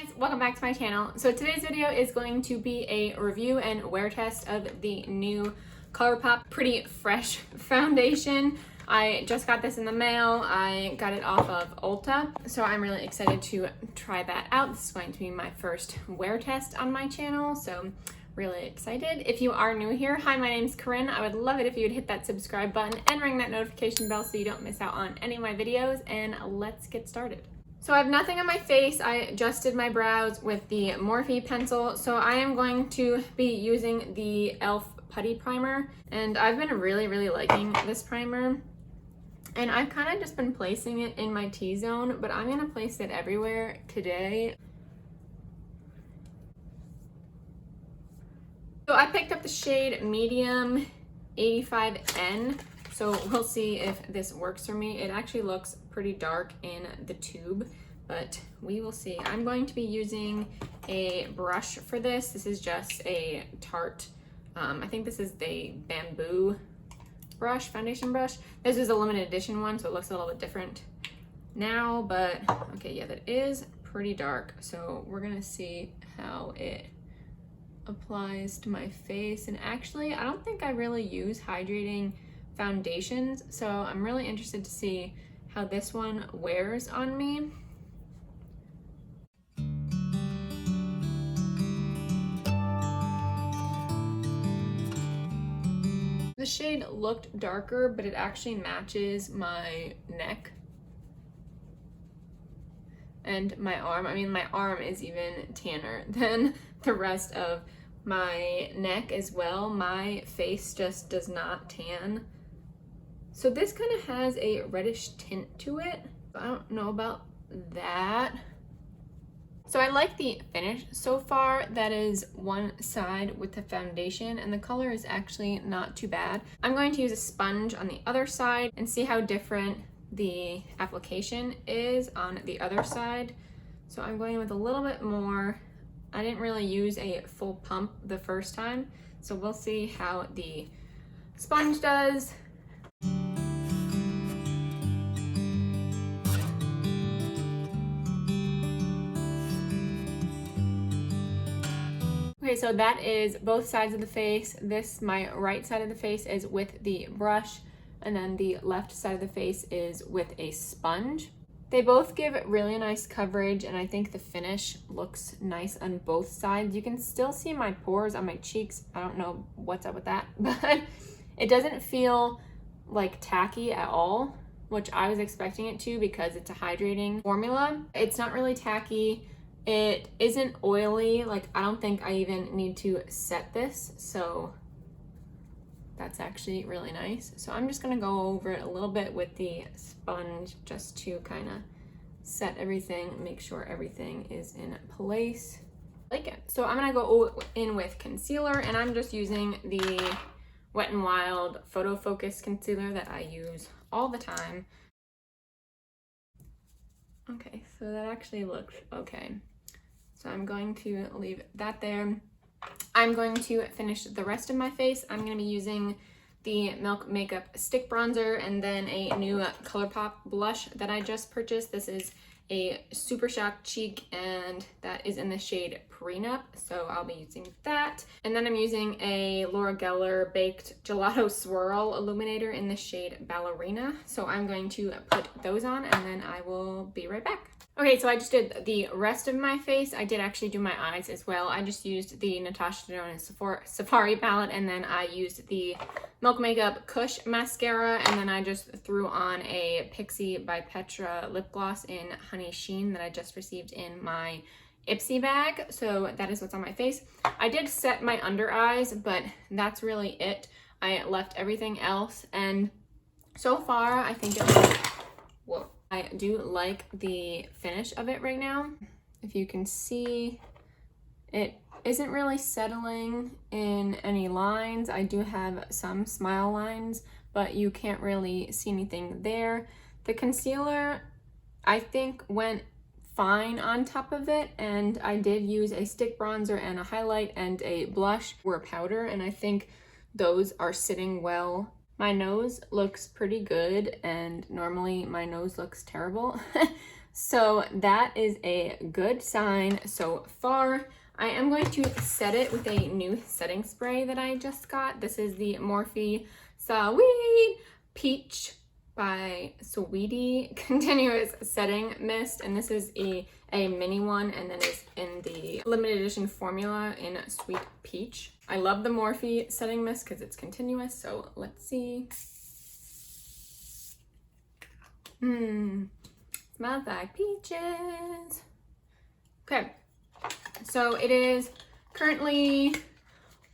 guys, welcome back to my channel. So today's video is going to be a review and wear test of the new Colourpop Pretty Fresh foundation. I just got this in the mail. I got it off of Ulta, so I'm really excited to try that out. This is going to be my first wear test on my channel, so really excited. If you are new here, hi, my name's Corinne. I would love it if you would hit that subscribe button and ring that notification bell so you don't miss out on any of my videos, and let's get started. So I have nothing on my face. I adjusted my brows with the Morphe pencil. So I am going to be using the e.l.f. Putty primer. And I've been really liking this primer. And I've kind of just been placing it in my T-zone, but I'm gonna place it everywhere today. So I picked up the shade Medium 85N. So we'll see if this works for me. It actually looks pretty dark in the tube, but we will see. I'm going to be using a brush for this. This is just a Tarte, I think this is the bamboo brush, foundation brush. This is a limited edition one, so it looks a little bit different now, but okay, yeah, that is pretty dark. So we're gonna see how it applies to my face. And actually, I don't think I really use hydrating foundations, so I'm really interested to see how this one wears on me. The shade looked darker, but it actually matches my neck and my arm. I mean, my arm is even tanner than the rest of my neck as well. My face just does not tan. So this kind of has a reddish tint to it. I don't know about that. So I like the finish so far. That is one side with the foundation, and the color is actually not too bad. I'm going to use a sponge on the other side and see how different the application is on the other side. So I'm going with a little bit more. I didn't really use a full pump the first time, so we'll see how the sponge does. Okay, so that is both sides of the face. This, my right side of the face, is with the brush, and then the left side of the face is with a sponge. They both give really nice coverage, and I think the finish looks nice on both sides. You can still see my pores on my cheeks. I don't know what's up with that, but it doesn't feel like tacky at all, which I was expecting it to because it's a hydrating formula. It's not really tacky. It isn't oily. Like, I don't think I even need to set this, so that's actually really nice. So I'm just gonna go over it a little bit with the sponge just to kind of set everything, make sure everything is in place. Like it. So I'm gonna go in with concealer, and I'm just using the Wet n Wild Photo Focus concealer that I use all the time. Okay, so that actually looks okay. So I'm going to leave that there. I'm going to finish the rest of my face. I'm going to be using the Milk Makeup Stick Bronzer and then a new Colourpop blush that I just purchased. This is a Super Shock Cheek, and that is in the shade Prenup, so I'll be using that. And then I'm using a Laura Geller Baked Gelato Swirl Illuminator in the shade Ballerina. So I'm going to put those on, and then I will be right back. Okay, so I just did the rest of my face. I did actually do my eyes as well. I just used the Natasha Denona Safari palette, and then I used the Milk Makeup Kush mascara, and then I just threw on a Pixi by Petra lip gloss in Honey Sheen that I just received in my Ipsy bag. So that is what's on my face. I did set my under eyes, but that's really it. I left everything else, and so far I think it looks, whoa. I do like the finish of it right now. If you can see, it isn't really settling in any lines. I do have some smile lines, but you can't really see anything there. The concealer, I think, went fine on top of it, and I did use a stick bronzer and a highlight and a blush or a powder, and I think those are sitting well. My nose looks pretty good, and normally my nose looks terrible. So that is a good sign so far. I am going to set it with a new setting spray that I just got. This is the Morphe Sweet Peach by Sweetie Continuous Setting Mist, and this is a mini one, and then it's in the limited edition formula in Sweet Peach. I love the Morphe setting mist because it's continuous, so let's see. Smells like peaches. Okay, so it is currently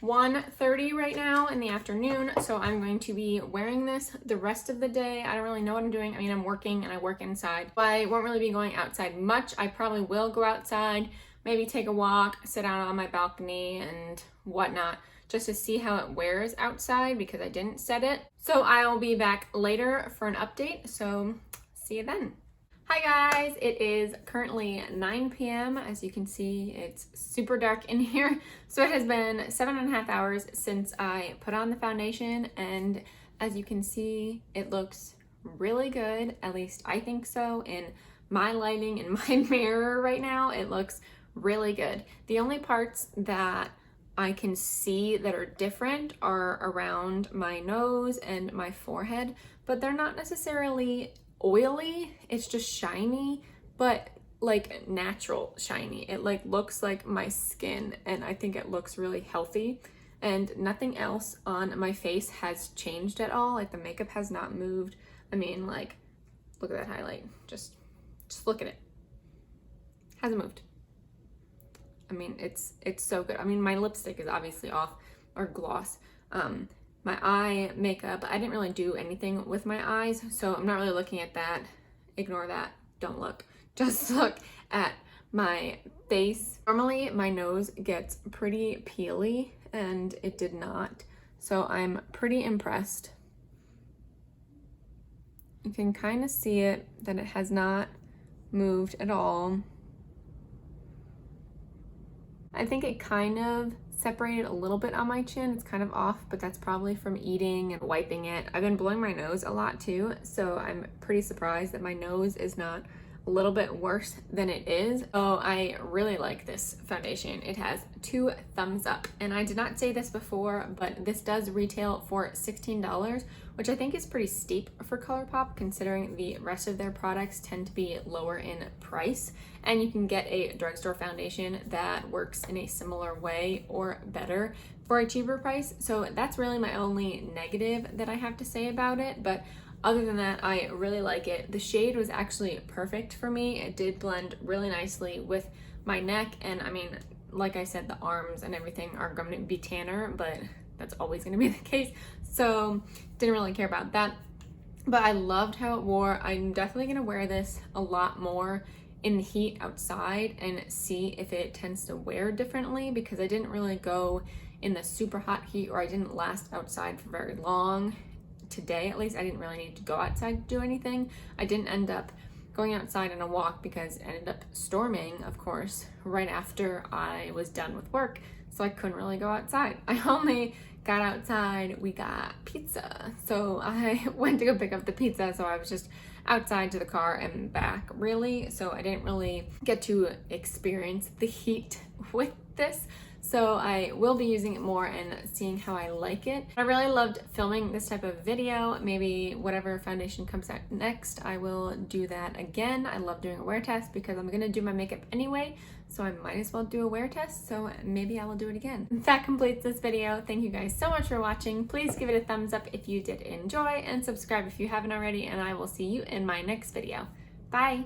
1:30 right now in the afternoon, so I'm going to be wearing this the rest of the day. I don't really know what I'm doing. I mean, I'm working and I work inside, but I won't really be going outside much. I probably will go outside, maybe take a walk, sit out on my balcony and whatnot, just to see how it wears outside because I didn't set it. So I'll be back later for an update, so see you then. Hi guys, it is currently 9 p.m. As you can see, it's super dark in here. So it has been 7.5 hours since I put on the foundation, and as you can see, it looks really good. At least I think so. In my lighting in my mirror right now, it looks really good. The only parts that I can see that are different are around my nose and my forehead, but they're not necessarily oily. It's just shiny, but like natural shiny. It like looks like my skin, and I think it looks really healthy, and nothing else on my face has changed at all. Like the makeup has not moved. I mean, like, look at that highlight. Just look at it. Hasn't moved. I mean, it's so good. I mean, my lipstick is obviously off, or gloss. My eye makeup, I didn't really do anything with my eyes, so I'm not really looking at that. Ignore that. Don't look. Just look at my face. Normally, my nose gets pretty peely, and it did not. So I'm pretty impressed. You can kind of see it, that it has not moved at all. I think it kind of separated a little bit on my chin. It's kind of off, but that's probably from eating and wiping it. I've been blowing my nose a lot too, so I'm pretty surprised that my nose is not a little bit worse than it is. Oh, I really like this foundation. It has 2 thumbs up, and I did not say this before, but this does retail for $16, which I think is pretty steep for Colourpop considering the rest of their products tend to be lower in price, and you can get a drugstore foundation that works in a similar way or better for a cheaper price. So that's really my only negative that I have to say about it, but other than that, I really like it. The shade was actually perfect for me. It did blend really nicely with my neck, and I mean, like I said, the arms and everything are going to be tanner, but that's always going to be the case, so didn't really care about that. But I loved how it wore. I'm definitely going to wear this a lot more in the heat outside and see if it tends to wear differently, because I didn't really go in the super hot heat, or I didn't last outside for very long. Today, at least, I didn't really need to go outside to do anything. I didn't end up going outside on a walk because it ended up storming, of course, right after I was done with work, so I couldn't really go outside. I only got outside, we got pizza, so I went to go pick up the pizza, so I was just outside to the car and back, really, so I didn't really get to experience the heat with this. So I will be using it more and seeing how I like it. I really loved filming this type of video. Maybe whatever foundation comes out next, I will do that again. I love doing a wear test because I'm gonna do my makeup anyway, so I might as well do a wear test, so maybe I will do it again. That completes this video. Thank you guys so much for watching. Please give it a thumbs up if you did enjoy, and subscribe if you haven't already, and I will see you in my next video. Bye!